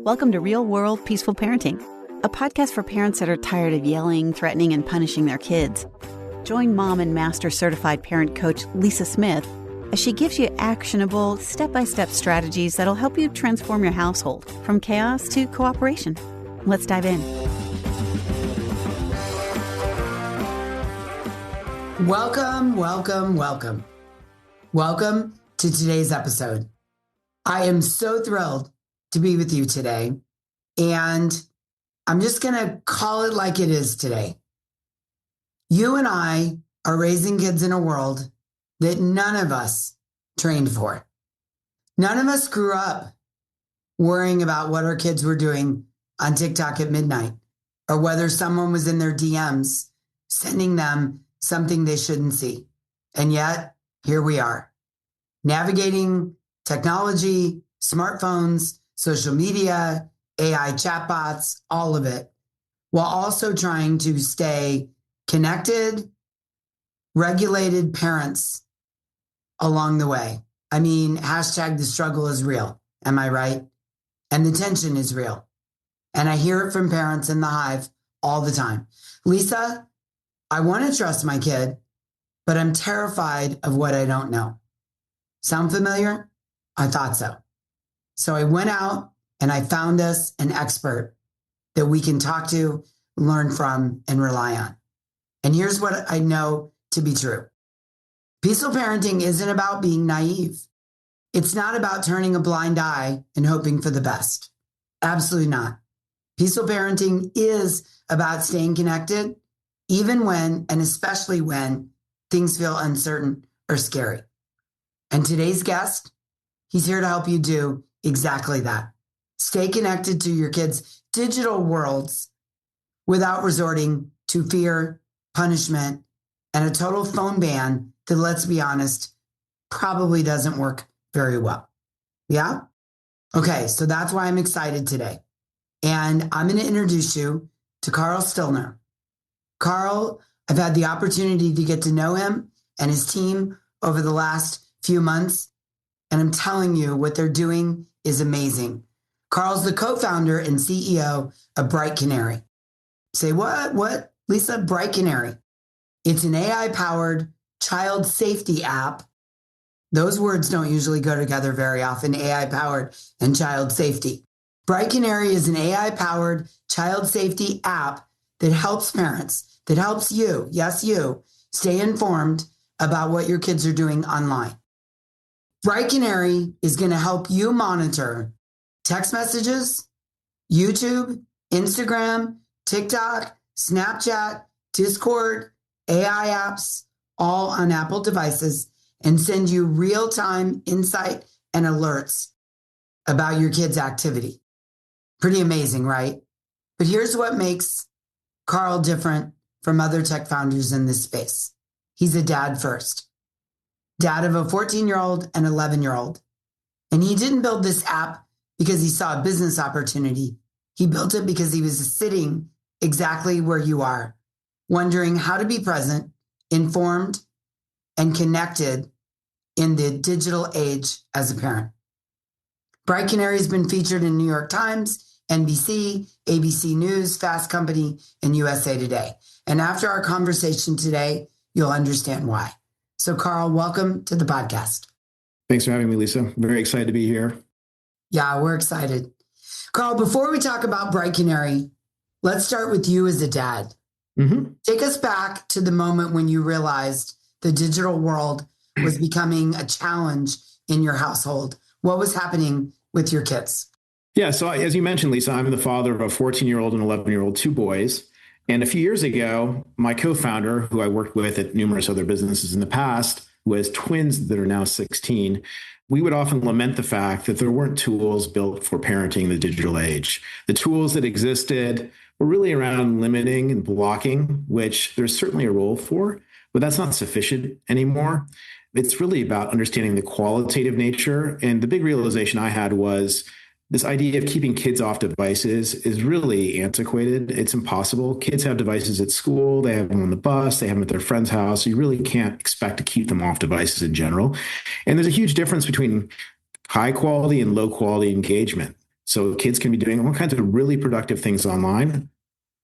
Welcome to Real World Peaceful Parenting, a podcast for parents that are tired of yelling, threatening, and punishing their kids. Join mom and master certified parent coach Lisa Smith as she gives you actionable, step-by-step strategies that'll help you transform your household from chaos to cooperation. Let's dive in. Welcome to today's episode. I am so thrilled to be with you today, and I'm just going to call it like it is today. You and I are raising kids in a world that none of us trained for. None of us grew up worrying about what our kids were doing on TikTok at midnight, or whether someone was in their DMs sending them something they shouldn't see. And yet, here we are, navigating technology, smartphones, social media, AI chatbots, all of it, while also trying to stay connected, regulated parents along the way. I mean, hashtag the struggle is real. Am I right? And the tension is real. And I hear it from parents in the hive all the time. Lisa, I want to trust my kid, but I'm terrified of what I don't know. Sound familiar? I thought so. So I went out and I found us an expert that we can talk to, learn from, and rely on. And here's what I know to be true. Peaceful parenting isn't about being naive. It's not about turning a blind eye and hoping for the best. Absolutely not. Peaceful parenting is about staying connected, even when, and especially when, things feel uncertain or scary. And today's guest, he's here to help you do exactly that. Stay connected to your kids' digital worlds without resorting to fear, punishment, and a total phone ban that, let's be honest, probably doesn't work very well. Yeah? Okay, so that's why I'm excited today. And I'm going to introduce you to Carl Stillner. Carl, I've had the opportunity to get to know him and his team over the last few months. And I'm telling you, what they're doing is amazing. Carl's the co-founder and CEO of Bright Canary. Say what? What? Lisa, Bright Canary. It's an AI-powered child safety app. Those words don't usually go together very often, AI-powered and child safety. Bright Canary is an AI-powered child safety app that helps parents, that helps you, yes, you, stay informed about what your kids are doing online. Bright Canary is going to help you monitor text messages, YouTube, Instagram, TikTok, Snapchat, Discord, AI apps, all on Apple devices, and send you real-time insight and alerts about your kids' activity. Pretty amazing, right? But here's what makes Carl different from other tech founders in this space. He's a dad first. Dad of a 14-year-old and 11-year-old. And he didn't build this app because he saw a business opportunity. He built it because he was sitting exactly where you are, wondering how to be present, informed, and connected in the digital age as a parent. Bright Canary has been featured in New York Times, NBC, ABC News, Fast Company, and USA Today. And after our conversation today, you'll understand why. So, Carl, welcome to the podcast. Thanks for having me, Lisa. I'm very excited to be here. Yeah, we're excited. Carl, before we talk about Bright Canary, let's start with you as a dad. Take us back to the moment when you realized the digital world was becoming a challenge in your household. What was happening with your kids? Yeah, so as you mentioned, Lisa, I'm the father of a 14-year-old and 11-year-old, two boys. And a few years ago, my co-founder, who I worked with at numerous other businesses in the past, who has twins that are now 16, we would often lament the fact that there weren't tools built for parenting in the digital age. The tools that existed were really around limiting and blocking, which there's certainly a role for, but that's not sufficient anymore. It's really about understanding the qualitative nature. And the big realization I had was this idea of keeping kids off devices is really antiquated. It's impossible. Kids have devices at school. They have them on the bus. They have them at their friend's house. You really can't expect to keep them off devices in general. And there's a huge difference between high quality and low quality engagement. So kids can be doing all kinds of really productive things online.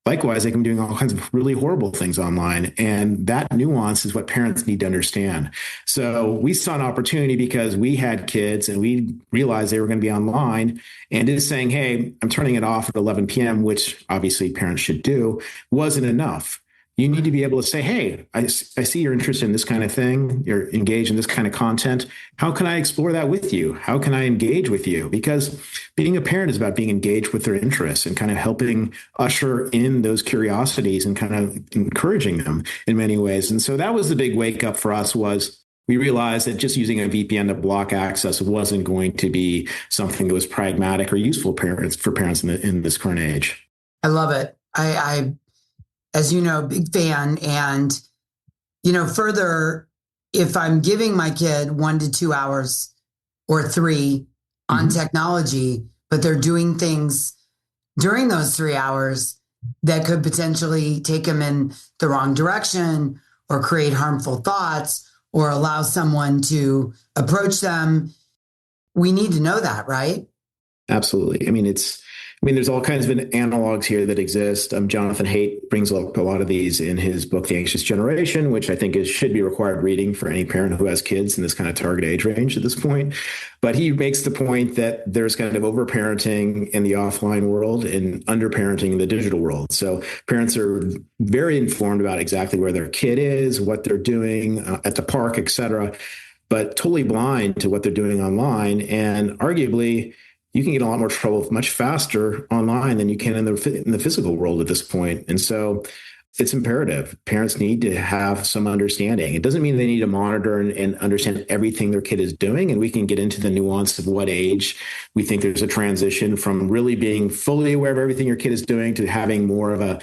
Likewise, they can be doing all kinds of really horrible things online. And that nuance is what parents need to understand. So we saw an opportunity because we had kids and we realized they were going to be online, and just saying, hey, I'm turning it off at 11 p.m., which obviously parents should do, wasn't enough. You need to be able to say, hey, I see you're interested in this kind of thing. You're engaged in this kind of content. How can I explore that with you? How can I engage with you? Because being a parent is about being engaged with their interests and kind of helping usher in those curiosities and kind of encouraging them in many ways. And so that was the big wake up for us. Was we realized that just using a VPN to block access wasn't going to be something that was pragmatic or useful for parents in this current age. I love it. I as you know, big fan. And, further, if I'm giving my kid 1 to 2 hours or 3 on technology, but they're doing things during those 3 hours that could potentially take them in the wrong direction or create harmful thoughts or allow someone to approach them, we need to know that, right? Absolutely. I mean, there's all kinds of analogs here that exist. Jonathan Haidt brings up a lot of these in his book, The Anxious Generation, which I think should be required reading for any parent who has kids in this kind of target age range at this point. But he makes the point that there's kind of overparenting in the offline world and underparenting in the digital world. So parents are very informed about exactly where their kid is, what they're doing at the park, et cetera, but totally blind to what they're doing online. And arguably, you can get in a lot more trouble much faster online than you can in the physical world at this point. And so it's imperative. Parents need to have some understanding. It doesn't mean they need to monitor and understand everything their kid is doing. And we can get into the nuance of what age we think there's a transition from really being fully aware of everything your kid is doing to having more of a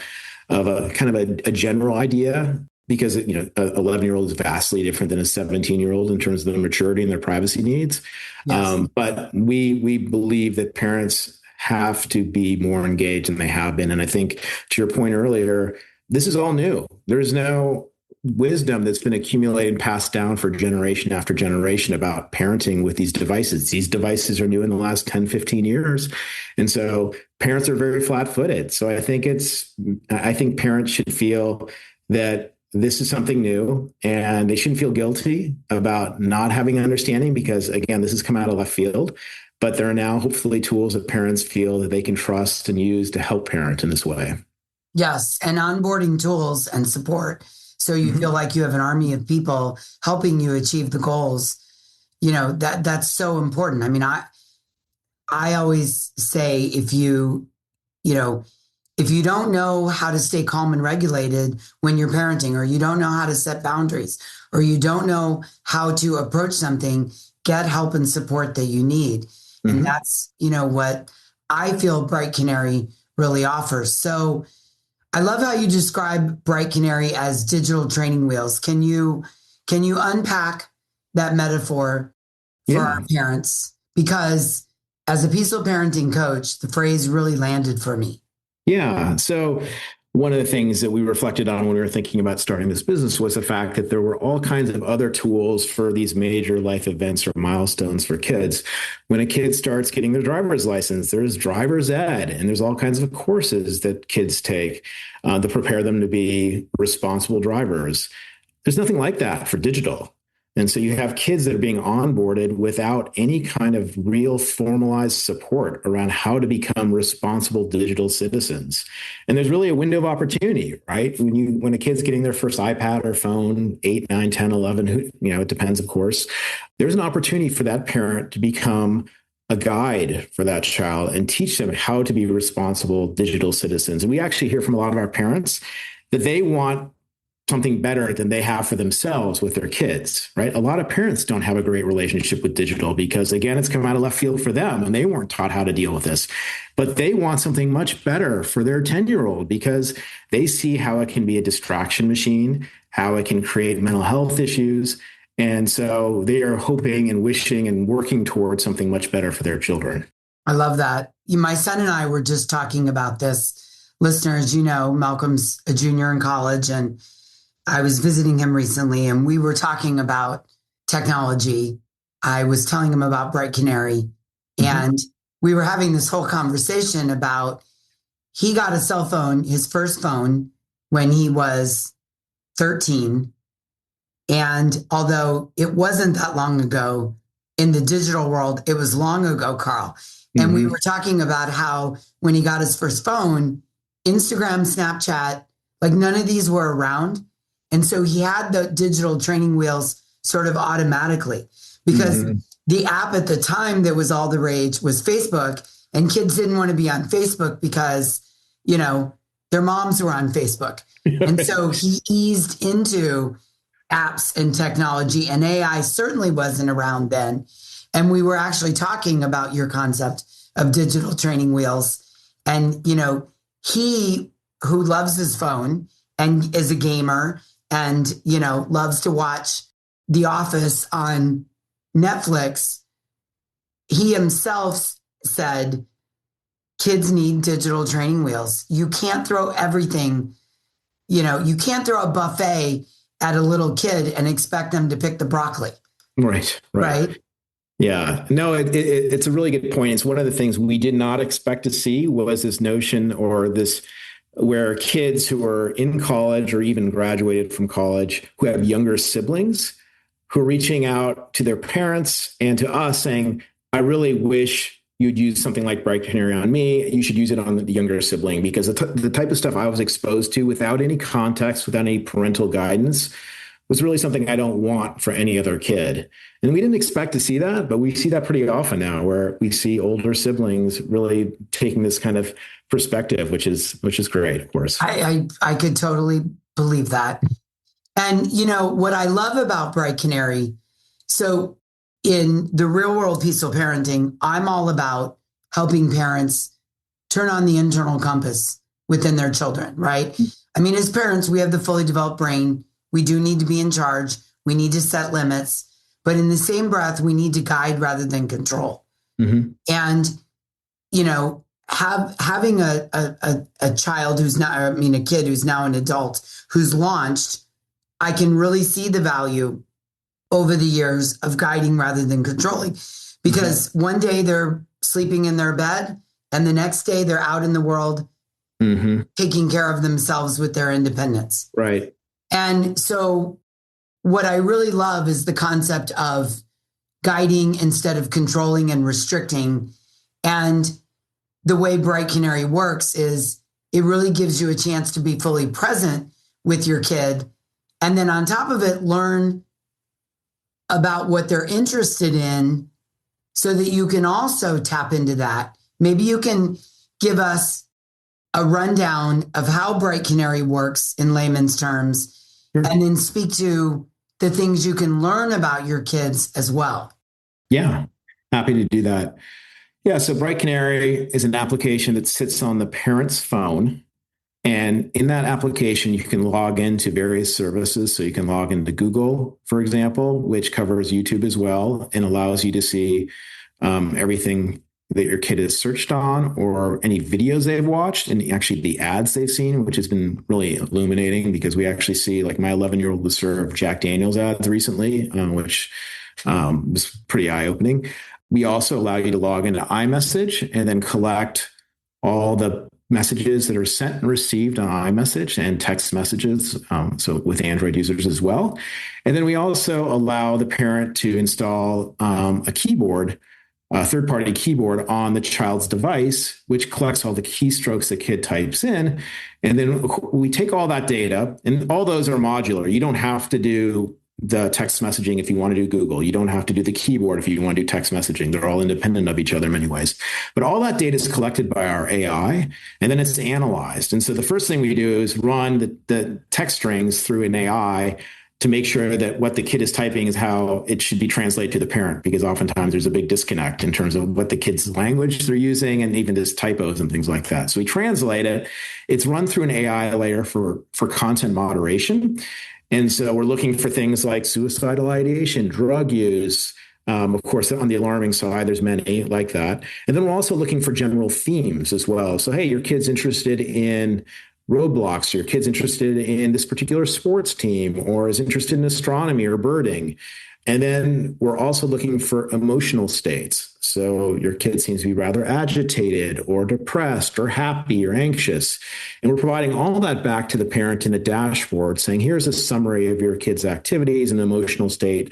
kind of a general idea. Because, an 11-year-old is vastly different than a 17-year-old in terms of their maturity and their privacy needs. Yes. But we believe that parents have to be more engaged than they have been. And I think, to your point earlier, this is all new. There's no wisdom that's been accumulated and passed down for generation after generation about parenting with these devices. These devices are new in the last 10, 15 years. And so parents are very flat-footed. So I think parents should feel that this is something new, and they shouldn't feel guilty about not having understanding because, again, this has come out of left field. But there are now hopefully tools that parents feel that they can trust and use to help parent in this way. Yes, and onboarding tools and support. So you feel like you have an army of people helping you achieve the goals. That's so important. I mean, I always say if you don't know how to stay calm and regulated when you're parenting, or you don't know how to set boundaries, or you don't know how to approach something, get help and support that you need. And that's, what I feel Bright Canary really offers. So I love how you describe Bright Canary as digital training wheels. Can you unpack that metaphor for our parents? Because as a peaceful parenting coach, the phrase really landed for me. Yeah. So one of the things that we reflected on when we were thinking about starting this business was the fact that there were all kinds of other tools for these major life events or milestones for kids. When a kid starts getting their driver's license, there's driver's ed, and there's all kinds of courses that kids take to prepare them to be responsible drivers. There's nothing like that for digital. And so you have kids that are being onboarded without any kind of real formalized support around how to become responsible digital citizens. And there's really a window of opportunity, right? When a kid's getting their first iPad or phone, 8, 9, 10, 11, it depends, of course, there's an opportunity for that parent to become a guide for that child and teach them how to be responsible digital citizens. And we actually hear from a lot of our parents that they want something better than they have for themselves with their kids, right? A lot of parents don't have a great relationship with digital because, again, it's come out of left field for them and they weren't taught how to deal with this. But they want something much better for their 10-year-old because they see how it can be a distraction machine, how it can create mental health issues. And so they are hoping and wishing and working towards something much better for their children. I love that. My son and I were just talking about this. Listeners, Malcolm's a junior in college, and I was visiting him recently and we were talking about technology. I was telling him about Bright Canary, and we were having this whole conversation about he got a cell phone, his first phone, when he was 13. And although it wasn't that long ago in the digital world, it was long ago, Carl. And we were talking about how when he got his first phone, Instagram, Snapchat, like none of these were around. And so he had the digital training wheels sort of automatically because the app at the time that was all the rage was Facebook, and kids didn't want to be on Facebook because, you know, their moms were on Facebook. And so he eased into apps and technology, and AI certainly wasn't around then. And we were actually talking about your concept of digital training wheels. And, you know, he who loves his phone and is a gamer and, you know, loves to watch The Office on Netflix, he himself said, kids need digital training wheels. You can't throw everything, you know, you can't throw a buffet at a little kid and expect them to pick the broccoli. Right. Yeah, no, it's a really good point. It's one of the things we did not expect to see was this notion or this where kids who are in college or even graduated from college who have younger siblings who are reaching out to their parents and to us saying, I really wish you'd use something like Bright Canary on me. You should use it on the younger sibling, because the type of stuff I was exposed to without any context, without any parental guidance, was really something I don't want for any other kid. And we didn't expect to see that, but we see that pretty often now, where we see older siblings really taking this kind of perspective, which is great, of course. I could totally believe that. And, you know, what I love about Bright Canary, so in the real world peaceful parenting, I'm all about helping parents turn on the internal compass within their children, right? I mean, as parents, we have the fully developed brain. We do need to be in charge. We need to set limits. But in the same breath, we need to guide rather than control. And, you know, having a child who's not, I mean, a kid who's now an adult who's launched, I can really see the value over the years of guiding rather than controlling, because one day they're sleeping in their bed and the next day they're out in the world taking care of themselves with their independence. Right. And so what I really love is the concept of guiding instead of controlling and restricting. And the way Bright Canary works is it really gives you a chance to be fully present with your kid. And then on top of it, learn about what they're interested in so that you can also tap into that. Maybe you can give us a rundown of how Bright Canary works in layman's terms, and then speak to the things you can learn about your kids as well. Yeah, happy to do that. Yeah, so Bright Canary is an application that sits on the parent's phone. And in that application, you can log into various services. So you can log into Google, for example, which covers YouTube as well and allows you to see everything that your kid has searched on or any videos they've watched and actually the ads they've seen, which has been really illuminating, because we actually see, like, my 11-year-old was served Jack Daniels ads recently, which was pretty eye-opening. We also allow you to log into iMessage and then collect all the messages that are sent and received on iMessage and text messages, so with Android users as well. And then we also allow the parent to install a keyboard, a third-party keyboard on the child's device, which collects all the keystrokes the kid types in. And then we take all that data, and all those are modular. You don't have to do the text messaging if you want to do Google. You don't have to do the keyboard if you want to do text messaging. They're all independent of each other in many ways. But all that data is collected by our AI, and then it's analyzed. And so the first thing we do is run the text strings through an AI to make sure that what the kid is typing is how it should be translated to the parent, because oftentimes there's a big disconnect in terms of what the kid's language they're using and even just typos and things like that. So we translate it. It's run through an AI layer for content moderation. And so we're looking for things like suicidal ideation, drug use. Of course, on the alarming side, there's many like that. And then we're also looking for general themes as well. So, hey, your kid's interested in roadblocks, your kid's interested in this particular sports team, or is interested in astronomy or birding. And then we're also looking for emotional states. So your kid seems to be rather agitated or depressed or happy or anxious. And we're providing all that back to the parent in a dashboard saying, here's a summary of your kid's activities and emotional state.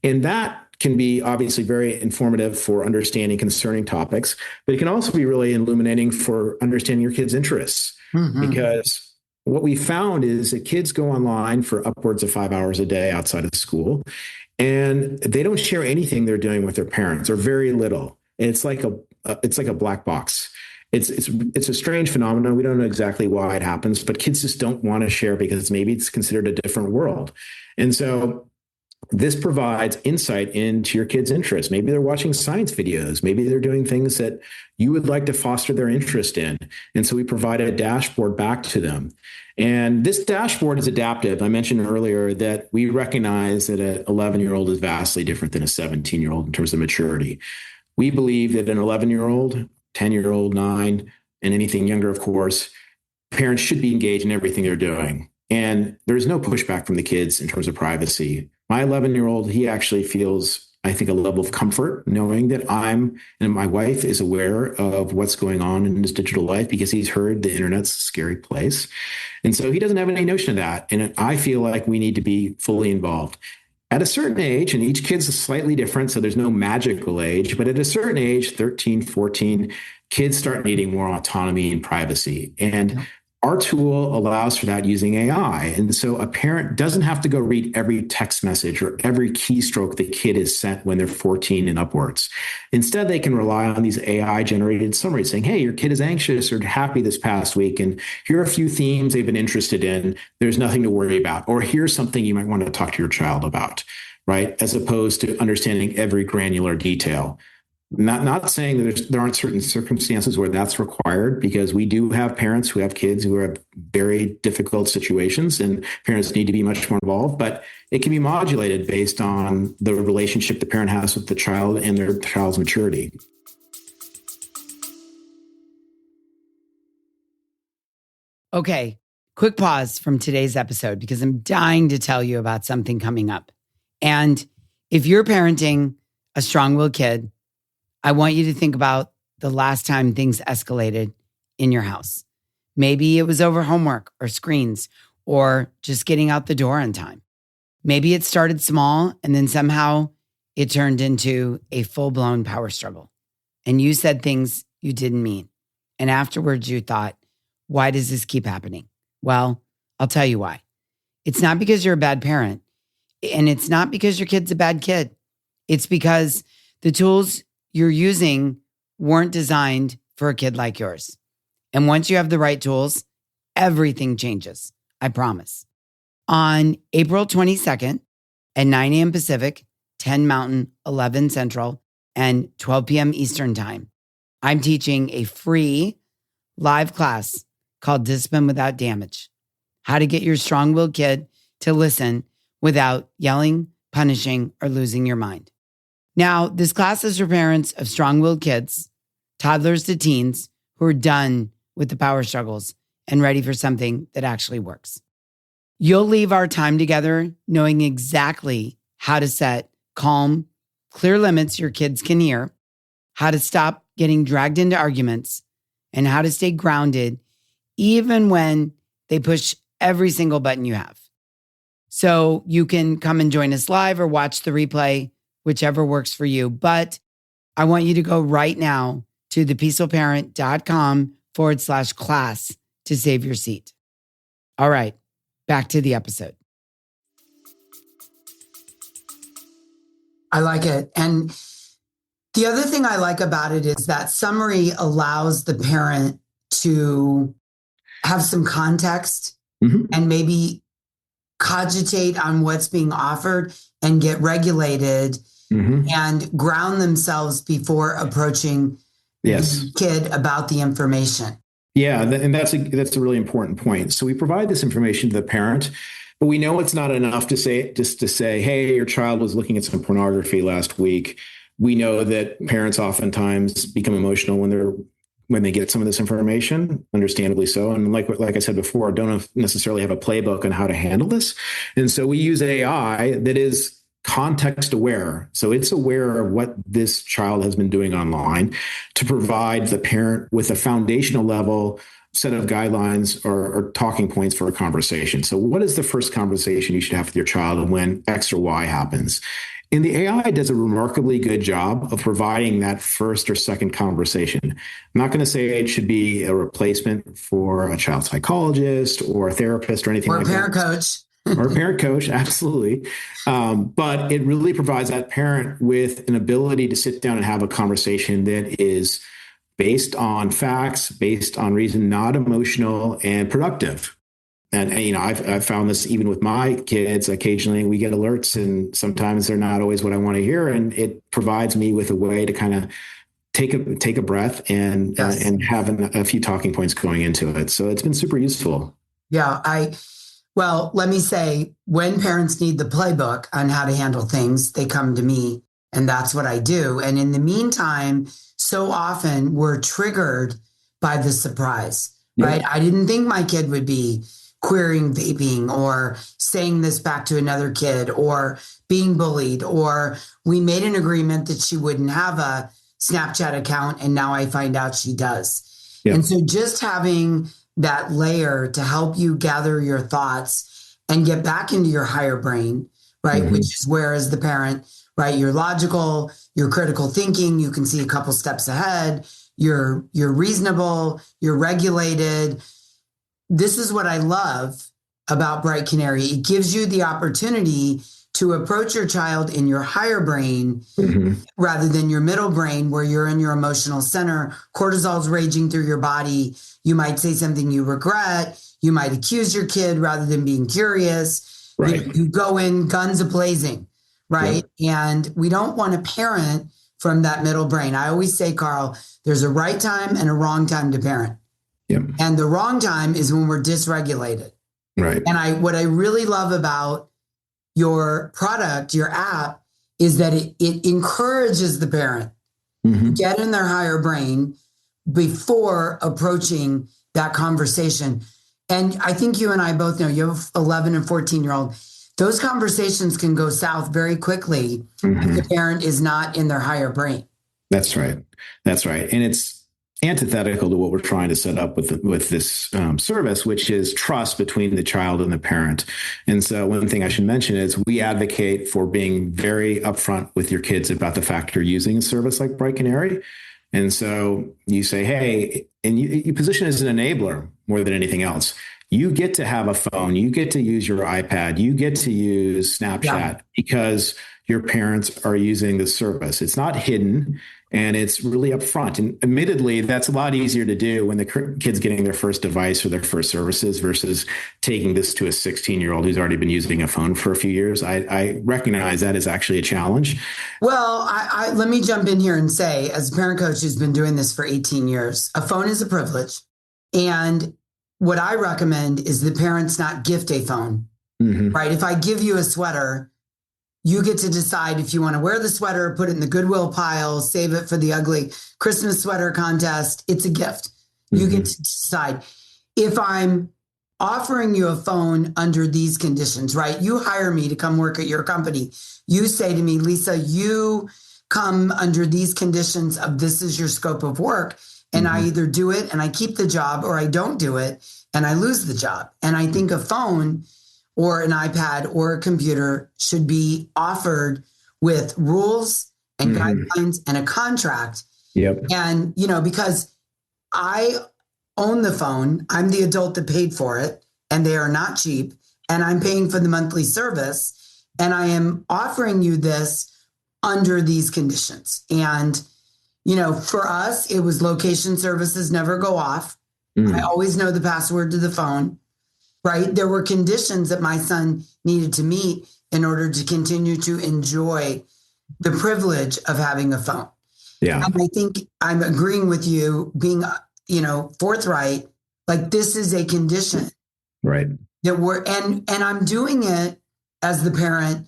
And that can be obviously very informative for understanding concerning topics, but it can also be really illuminating for understanding your kid's interests. Because what we found is that kids go online for upwards of 5 hours a day outside of school, and they don't share anything they're doing with their parents, or very little. And it's like a black box. It's a strange phenomenon. We don't know exactly why it happens, but kids just don't want to share because maybe it's considered a different world. And so this provides insight into your kids' interests. Maybe they're watching science videos. Maybe they're doing things that you would like to foster their interest in. And so we provide a dashboard back to them. And this dashboard is adaptive. I mentioned earlier that we recognize that an 11-year-old is vastly different than a 17-year-old in terms of maturity. We believe that an 11-year-old, 10-year-old, 9, and anything younger, of course, parents should be engaged in everything they're doing. And there's no pushback from the kids in terms of privacy. My 11-year-old, he actually feels, I think, a level of comfort knowing that I'm and my wife is aware of what's going on in his digital life because he's heard the internet's a scary place. And so he doesn't have any notion of that. And I feel like we need to be fully involved. At a certain age, and each kid's slightly different, so there's no magical age, but at a certain age, 13, 14, kids start needing more autonomy and privacy. And our tool allows for that using AI. And so a parent doesn't have to go read every text message or every keystroke the kid is sent when they're 14 and upwards. Instead, they can rely on these AI generated summaries saying, hey, your kid is anxious or happy this past week, and here are a few themes they've been interested in. There's nothing to worry about. Or here's something you might want to talk to your child about, right? As opposed to understanding every granular detail. Not saying that there aren't certain circumstances where that's required, because we do have parents who have kids who have very difficult situations and parents need to be much more involved, but it can be modulated based on the relationship the parent has with the child and their child's maturity. Okay, quick pause from today's episode because I'm dying to tell you about something coming up. And if you're parenting a strong-willed kid, I want you to think about the last time things escalated in your house. Maybe it was over homework or screens or just getting out the door on time. Maybe it started small and then somehow it turned into a full-blown power struggle. And you said things you didn't mean. And afterwards you thought, why does this keep happening? Well, I'll tell you why. It's not because you're a bad parent, and it's not because your kid's a bad kid. It's because the tools you're using weren't designed for a kid like yours. And once you have the right tools, everything changes. I promise. On April 22nd at 9 a.m. Pacific, 10 Mountain, 11 Central, and 12 p.m. Eastern Time, I'm teaching a free live class called Discipline Without Damage. How to get your strong-willed kid to listen without yelling, punishing, or losing your mind. Now, this class is for parents of strong-willed kids, toddlers to teens, who are done with the power struggles and ready for something that actually works. You'll leave our time together knowing exactly how to set calm, clear limits your kids can hear, how to stop getting dragged into arguments, and how to stay grounded even when they push every single button you have. So you can come and join us live or watch the replay, whichever works for you. But I want you to go right now to thepeacefulparent.com/class to save your seat. All right, back to the episode. I like it. And the other thing I like about it is that summary allows the parent to have some context and maybe cogitate on what's being offered and get regulated and ground themselves before approaching the kid about the information. Yeah, and that's a really important point. So we provide this information to the parent, but we know it's not enough to say, hey, your child was looking at some pornography last week. We know that parents oftentimes become emotional when they get some of this information, understandably so. And like I said before, don't necessarily have a playbook on how to handle this. And so we use AI that is context aware. So it's aware of what this child has been doing online to provide the parent with a foundational level set of guidelines or talking points for a conversation. So what is the first conversation you should have with your child when X or Y happens? And the AI does a remarkably good job of providing that first or second conversation. I'm not going to say it should be a replacement for a child psychologist or a therapist or anything like that. Or a parent coach. Or a parent coach, absolutely. But it really provides that parent with an ability to sit down and have a conversation that is based on facts, based on reason, not emotional and productive. And, I've found this even with my kids. Occasionally we get alerts and sometimes they're not always what I want to hear. And it provides me with a way to kind of take a breath and have a few talking points going into it. So it's been super useful. Yeah. Well, let me say, when parents need the playbook on how to handle things, they come to me, and that's what I do. And in the meantime, so often we're triggered by the surprise, right? I didn't think my kid would be querying vaping or saying this back to another kid or being bullied, or we made an agreement that she wouldn't have a Snapchat account, and now I find out she does. Yeah. And so just having that layer to help you gather your thoughts and get back into your higher brain, right? Mm-hmm. Which is where, as the parent, right, you're logical, you're critical thinking, you can see a couple steps ahead, you're reasonable, you're regulated. This is what I love about Bright Canary. It gives you the opportunity to approach your child in your higher brain rather than your middle brain, where you're in your emotional center. Cortisol's raging through your body. You might say something you regret. You might accuse your kid rather than being curious. Right. You go in guns a-blazing, right? Yep. And we don't want to parent from that middle brain. I always say, Carl, there's a right time and a wrong time to parent. Yep. And the wrong time is when we're dysregulated. Right. And what I really love about your product, your app, is that it encourages the parent to get in their higher brain before approaching that conversation. And I think you and I both know, you have 11 and 14-year-old. Those conversations can go south very quickly if the parent is not in their higher brain. That's right. That's right. And it's antithetical to what we're trying to set up with this service, which is trust between the child and the parent. And so one thing I should mention is we advocate for being very upfront with your kids about the fact you're using a service like Bright Canary. And so you say, hey, and you position it as an enabler more than anything else. You get to have a phone, you get to use your iPad, you get to use Snapchat because your parents are using the service. It's not hidden. And it's really upfront. And admittedly, that's a lot easier to do when the kid's getting their first device or their first services versus taking this to a 16-year-old who's already been using a phone for a few years. I recognize that is actually a challenge. Well, let me jump in here and say, as a parent coach who's been doing this for 18 years, a phone is a privilege. And what I recommend is the parents not gift a phone, right? If I give you a sweater, you get to decide if you want to wear the sweater, put it in the Goodwill pile, save it for the ugly Christmas sweater contest. It's a gift. You get to decide. If I'm offering you a phone under these conditions, right? You hire me to come work at your company. You say to me, Lisa, you come under these conditions of this is your scope of work. And I either do it and I keep the job, or I don't do it and I lose the job. And I think a phone or an iPad or a computer should be offered with rules and guidelines and a contract. Yep. And, because I own the phone, I'm the adult that paid for it, and they are not cheap, and I'm paying for the monthly service, and I am offering you this under these conditions. And, for us, it was location services never go off. I always know the password to the phone. Right? There were conditions that my son needed to meet in order to continue to enjoy the privilege of having a phone. Yeah. And I think I'm agreeing with you being, forthright. Like, this is a condition. Right. That and I'm doing it as the parent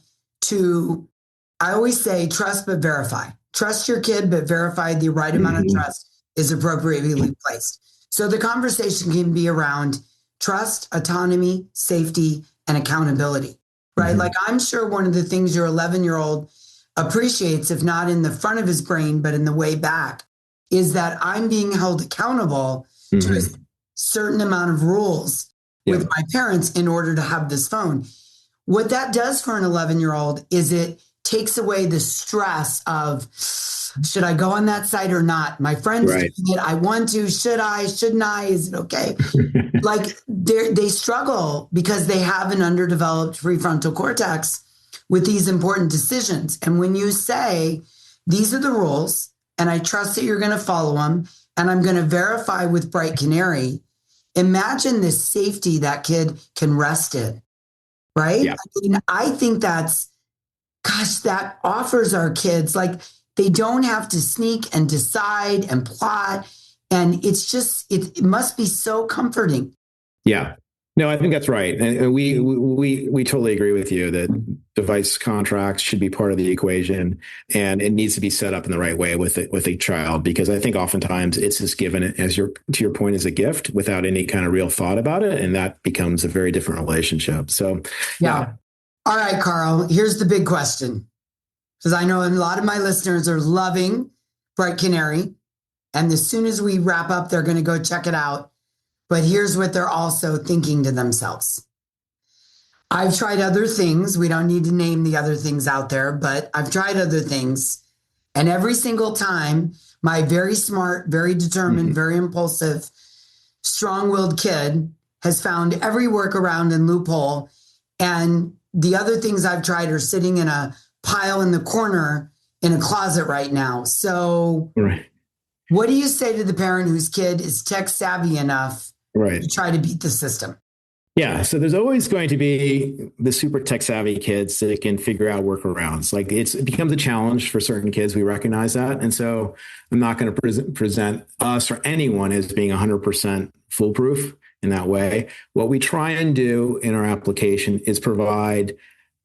I always say, trust but verify. Trust your kid, but verify the right amount of trust is appropriately placed. So the conversation can be around trust, autonomy, safety, and accountability, right? Mhm. Like I'm sure one of the things your 11-year-old appreciates, if not in the front of his brain, but in the way back, is that I'm being held accountable to a Mhm. certain amount of rules with Yep. my parents in order to have this phone. What that does for an 11-year-old is it takes away the stress of, should I go on that site or not? My friend's Right. doing it. I want to. Should I? Shouldn't I? Is it okay? Like they struggle because they have an underdeveloped prefrontal cortex with these important decisions. And when you say, these are the rules, and I trust that you're going to follow them, and I'm going to verify with Bright Canary, imagine this safety that kid can rest in, right? Yeah. I mean, I think gosh, that offers our kids, like, they don't have to sneak and decide and plot. And it's just, it must be so comforting. Yeah. No, I think that's right. And we totally agree with you that device contracts should be part of the equation, and it needs to be set up in the right way with a child, because I think oftentimes it's just given to your point, as a gift without any kind of real thought about it. And that becomes a very different relationship. So, Yeah. All right, Carl, here's the big question. Because I know a lot of my listeners are loving Bright Canary. And as soon as we wrap up, they're going to go check it out. But here's what they're also thinking to themselves. I've tried other things. We don't need to name the other things out there, but I've tried other things. And every single time, my very smart, very determined, very impulsive, strong-willed kid has found every workaround and loophole. And the other things I've tried are sitting in a pile in the corner in a closet right now. So right. What do you say to the parent whose kid is tech savvy enough to try to beat the system? Yeah. So there's always going to be the super tech savvy kids that can figure out workarounds. Like it becomes a challenge for certain kids. We recognize that. And so I'm not going to present us or anyone as being 100% foolproof in that way. What we try and do in our application is provide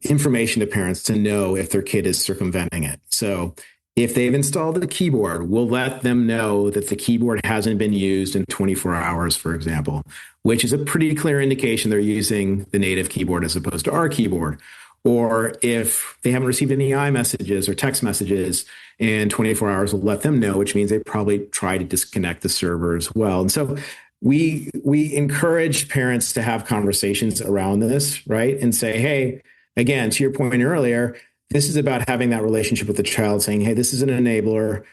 information to parents to know if their kid is circumventing it. So if they've installed the keyboard, we'll let them know that the keyboard hasn't been used in 24 hours, for example, which is a pretty clear indication they're using the native keyboard as opposed to our keyboard. Or if they haven't received any iMessages or text messages in 24 hours, we'll let them know, which means they probably try to disconnect the server as well. And so we encourage parents to have conversations around this, right? And say, hey, again, to your point earlier, this is about having that relationship with the child, saying, hey, this is an enabler.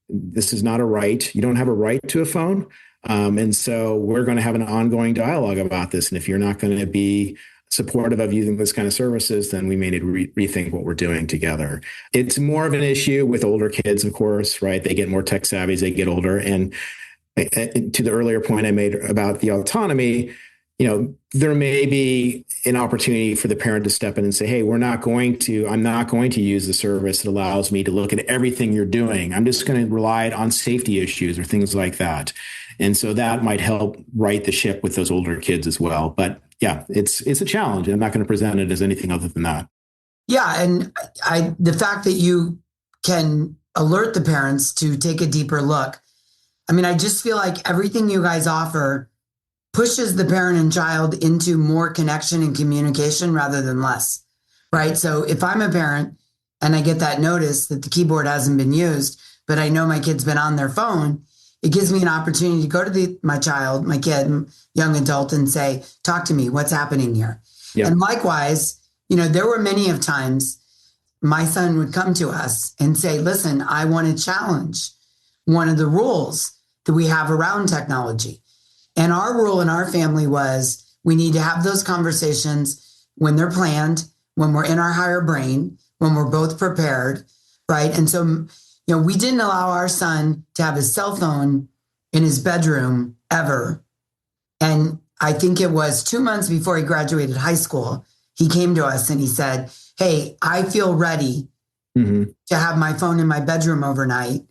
This is not a right. You don't have a right to a phone. And so we're going to have an ongoing dialogue about this. And if you're not going to be supportive of using this kind of services, then we may need to rethink what we're doing together. It's more of an issue with older kids, of course, right? They get more tech savvy as they get older. And to the earlier point I made about the autonomy, there may be an opportunity for the parent to step in and say, hey, I'm not going to use the service that allows me to look at everything you're doing. I'm just going to rely on safety issues or things like that. And so that might help right the ship with those older kids as well. But yeah, it's a challenge. I'm not going to present it as anything other than that. Yeah. And the fact that you can alert the parents to take a deeper look. I mean, I just feel like everything you guys offer pushes the parent and child into more connection and communication rather than less, right? So if I'm a parent and I get that notice that the keyboard hasn't been used, but I know my kid's been on their phone, it gives me an opportunity to go to my kid, young adult, and say, talk to me, what's happening here? Yep. And likewise, there were many of times my son would come to us and say, listen, I want to challenge one of the rules that we have around technology. And our rule in our family was we need to have those conversations when they're planned, when we're in our higher brain, when we're both prepared, right? And so, we didn't allow our son to have his cell phone in his bedroom ever. And I think it was 2 months before he graduated high school, he came to us and he said, hey, I feel ready to have my phone in my bedroom overnight.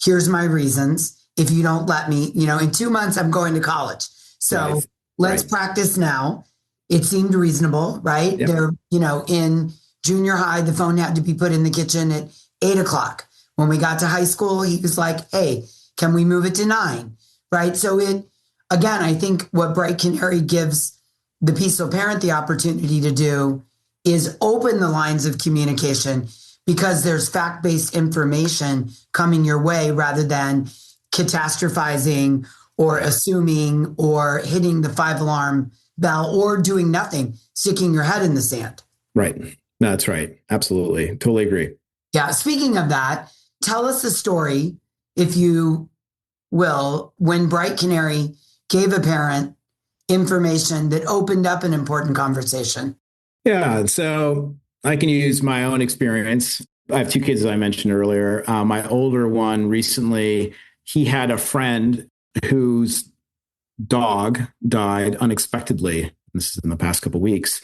Here's my reasons. If you don't let me, in 2 months, I'm going to college. So let's practice now. It seemed reasonable, right? Yep. They're, in junior high, the phone had to be put in the kitchen at 8:00. When we got to high school, he was like, hey, can we move it to 9? Right. So again, I think what Bright Canary gives the peaceful parent the opportunity to do is open the lines of communication because there's fact-based information coming your way rather than catastrophizing or assuming or hitting the 5-alarm bell or doing nothing, sticking your head in the sand. Right. No, that's right. Absolutely. Totally agree. Yeah. Speaking of that, tell us the story, if you will, when Bright Canary gave a parent information that opened up an important conversation. Yeah. So I can use my own experience. I have 2 kids, as I mentioned earlier. My older one recently, he had a friend whose dog died unexpectedly. This is in the past couple of weeks.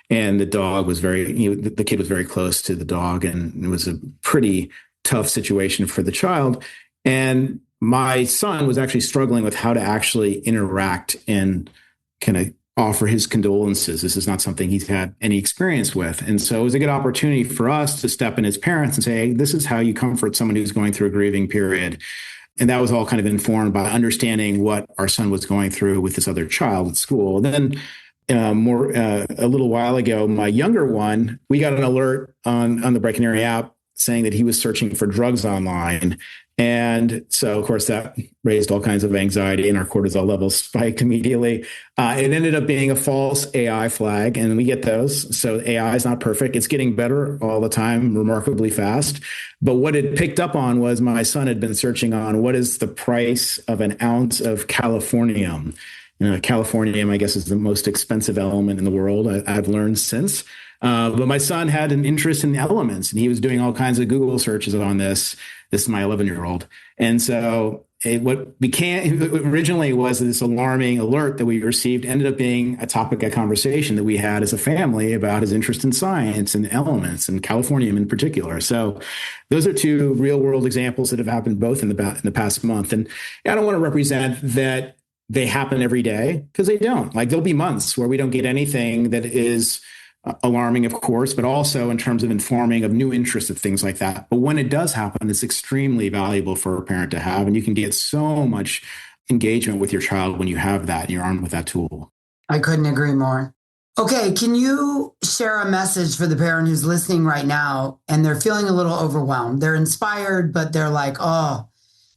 And the dog was the kid was very close to the dog, and it was a pretty tough situation for the child. And my son was actually struggling with how to actually interact and kind of offer his condolences. This is not something he's had any experience with. And so it was a good opportunity for us to step in as parents and say, hey, this is how you comfort someone who's going through a grieving period. And that was all kind of informed by understanding what our son was going through with this other child at school. And then a little while ago, my younger one, we got an alert on the Bright Canary app saying that he was searching for drugs online. And so, of course, that raised all kinds of anxiety, and our cortisol levels spiked immediately. It ended up being a false AI flag, and we get those. So AI is not perfect. It's getting better all the time, remarkably fast. But what it picked up on was my son had been searching on what is the price of an ounce of californium. Californium, I guess, is the most expensive element in the world, I've learned since. But my son had an interest in the elements, and he was doing all kinds of Google searches on this. This is my 11-year-old. And so what became originally was this alarming alert that we received ended up being a topic of conversation that we had as a family about his interest in science and elements and californium in particular. So those are 2 real world examples that have happened both in the past month. And I don't want to represent that they happen every day, because they don't. Like, there'll be months where we don't get anything that is alarming, of course, but also in terms of informing of new interests of things like that. But when it does happen, it's extremely valuable for a parent to have. And you can get so much engagement with your child when you have that and you're armed with that tool. I couldn't agree more. Okay, can you share a message for the parent who's listening right now and they're feeling a little overwhelmed? They're inspired, but they're like,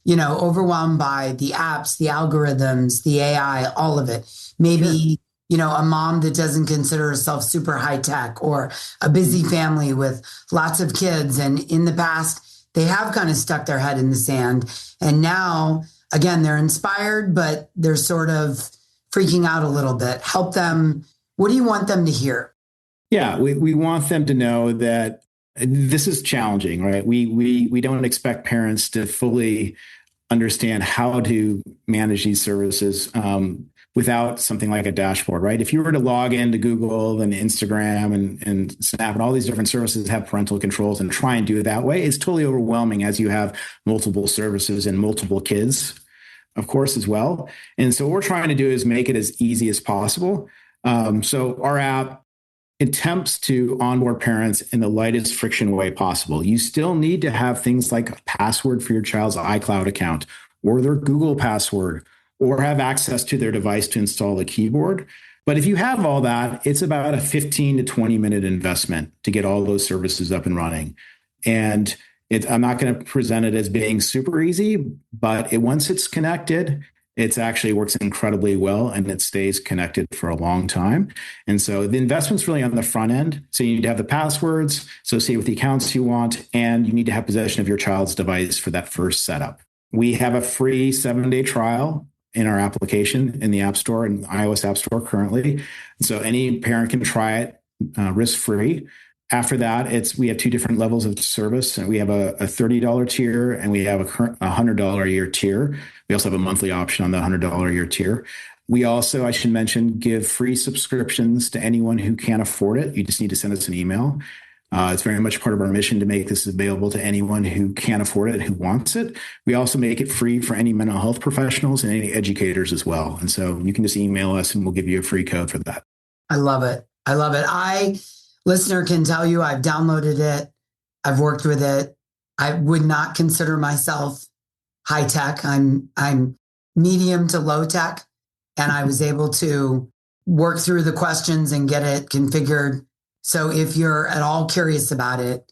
overwhelmed by the apps, the algorithms, the AI, all of it. Maybe, a mom that doesn't consider herself super high tech, or a busy family with lots of kids. And in the past, they have kind of stuck their head in the sand. And now, again, they're inspired, but they're sort of freaking out a little bit. Help them. What do you want them to hear? Yeah, we want them to know that this is challenging, right? We don't expect parents to fully understand how to manage these services without something like a dashboard, right? If you were to log into Google and Instagram and Snap and all these different services have parental controls and try and do it that way, it's totally overwhelming as you have multiple services and multiple kids, of course, as well. And so what we're trying to do is make it as easy as possible. So our app attempts to onboard parents in the lightest friction way possible. You still need to have things like a password for your child's iCloud account or their Google password, or have access to their device to install a keyboard. But if you have all that, it's about a 15 to 20 minute investment to get all those services up and running. And I'm not going to present it as being super easy, but once it's connected, it actually works incredibly well and it stays connected for a long time. And so the investment's really on the front end. So you need to have the passwords associated with the accounts you want, and you need to have possession of your child's device for that first setup. We have a free 7-day trial in our application in the App Store and iOS App Store currently. And so any parent can try it risk-free. After that, we have 2 different levels of service. And we have a $30 tier and we have a $100 a year tier. We also have a monthly option on the $100 a year tier. We also, I should mention, give free subscriptions to anyone who can't afford it. You just need to send us an email. It's very much part of our mission to make this available to anyone who can't afford it, who wants it. We also make it free for any mental health professionals and any educators as well. And so you can just email us and we'll give you a free code for that. I love it. I love it. Listener can tell you I've downloaded it. I've worked with it. I would not consider myself high tech. I'm medium to low tech. And I was able to work through the questions and get it configured So if you're at all curious about it,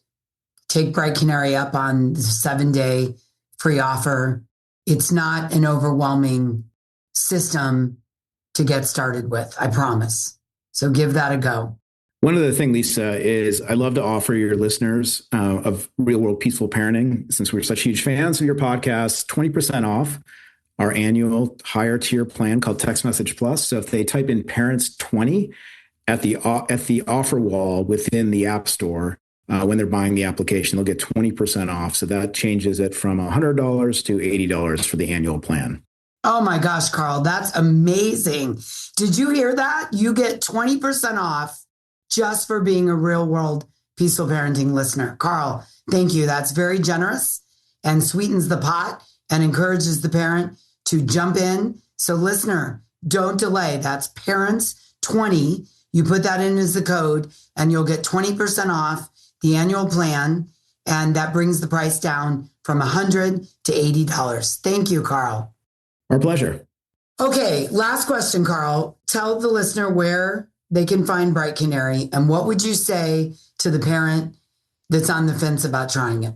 take Bright Canary up on the 7-day free offer. It's not an overwhelming system to get started with, I promise. So give that a go. One other thing, Lisa, is I love to offer your listeners of Real World Peaceful Parenting, since we're such huge fans of your podcast, 20% off our annual higher tier plan called Text Message Plus. So if they type in Parents 20 at the offer wall within the App Store, when they're buying the application, they'll get 20% off. So that changes it from $100 to $80 for the annual plan. Oh my gosh, Carl, that's amazing. Did you hear that? You get 20% off just for being a Real World Peaceful Parenting listener. Carl, thank you. That's very generous and sweetens the pot and encourages the parent to jump in. So listener, don't delay. That's Parents 20. You put that in as the code and you'll get 20% off the annual plan. And that brings the price down from $100 to $80. Thank you, Carl. Our pleasure. Okay, last question, Carl. Tell the listener where they can find Bright Canary and what would you say to the parent that's on the fence about trying it?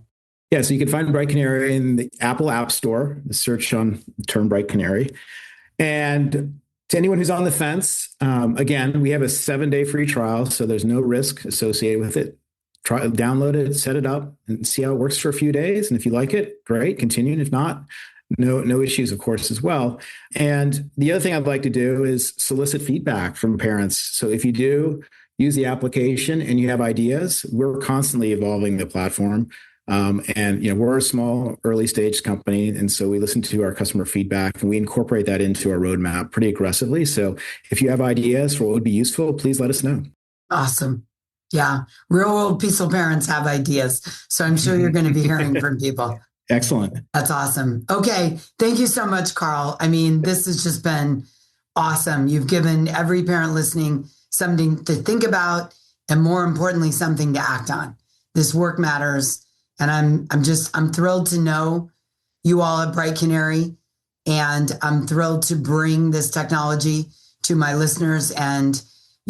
Yeah, so you can find Bright Canary in the Apple App Store, search on the term Bright Canary. And to anyone who's on the fence, again, we have a 7-day free trial, so there's no risk associated with it. Try, download it, set it up, and see how it works for a few days. And if you like it, great, continue. And if not, no issues, of course, as well. And the other thing I'd like to do is solicit feedback from parents. So if you do use the application and you have ideas, we're constantly evolving the platform. And we're a small early stage company. And so we listen to our customer feedback and we incorporate that into our roadmap pretty aggressively. So if you have ideas for what would be useful, please let us know. Awesome. Yeah. Real World Peaceful Parents have ideas. So I'm sure you're going to be hearing from people. Excellent. That's awesome. Okay. Thank you so much, Carl. I mean, this has just been awesome. You've given every parent listening something to think about and more importantly, something to act on. This work matters. And I'm thrilled to know you all at Bright Canary. And I'm thrilled to bring this technology to my listeners. And,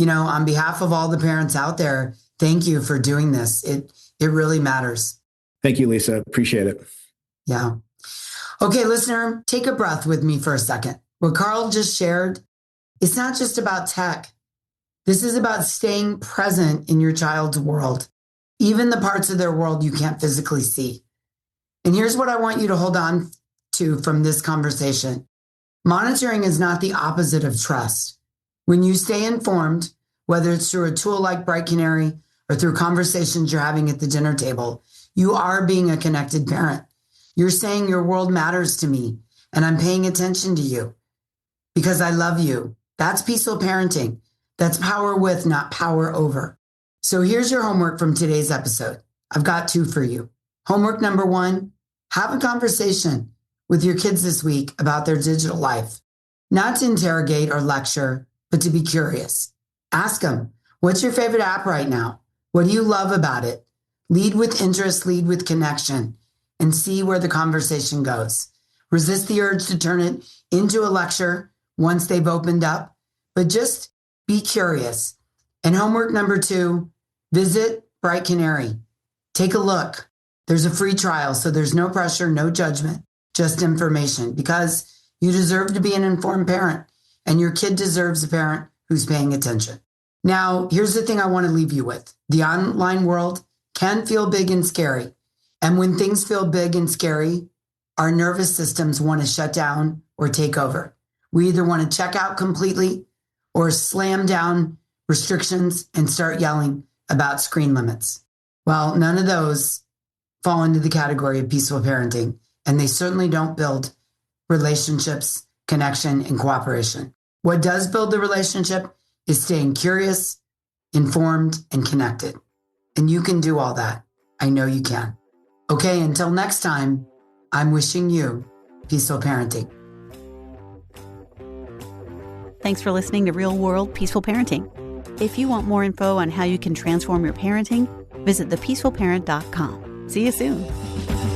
on behalf of all the parents out there, thank you for doing this. It really matters. Thank you, Lisa. Appreciate it. Yeah. Okay, listener, take a breath with me for a second. What Carl just shared, it's not just about tech. This is about staying present in your child's world, even the parts of their world you can't physically see. And here's what I want you to hold on to from this conversation. Monitoring is not the opposite of trust. When you stay informed, whether it's through a tool like Bright Canary or through conversations you're having at the dinner table, you are being a connected parent. You're saying your world matters to me and I'm paying attention to you because I love you. That's peaceful parenting. That's power with, not power over. So here's your homework from today's episode. I've got 2 for you. Homework number 1, have a conversation with your kids this week about their digital life. Not to interrogate or lecture, but to be curious. Ask them, what's your favorite app right now? What do you love about it? Lead with interest, lead with connection, and see where the conversation goes. Resist the urge to turn it into a lecture once they've opened up, but just be curious. And homework number 2, visit Bright Canary. Take a look. There's a free trial, so there's no pressure, no judgment, just information, because you deserve to be an informed parent, and your kid deserves a parent who's paying attention. Now, here's the thing I want to leave you with. The online world can feel big and scary. And when things feel big and scary, our nervous systems want to shut down or take over. We either want to check out completely or slam down restrictions and start yelling about screen limits. Well, none of those fall into the category of peaceful parenting, and they certainly don't build relationships, connection, and cooperation. What does build the relationship is staying curious, informed, and connected. And you can do all that. I know you can. Okay, until next time, I'm wishing you peaceful parenting. Thanks for listening to Real World Peaceful Parenting. If you want more info on how you can transform your parenting, visit thepeacefulparent.com. See you soon.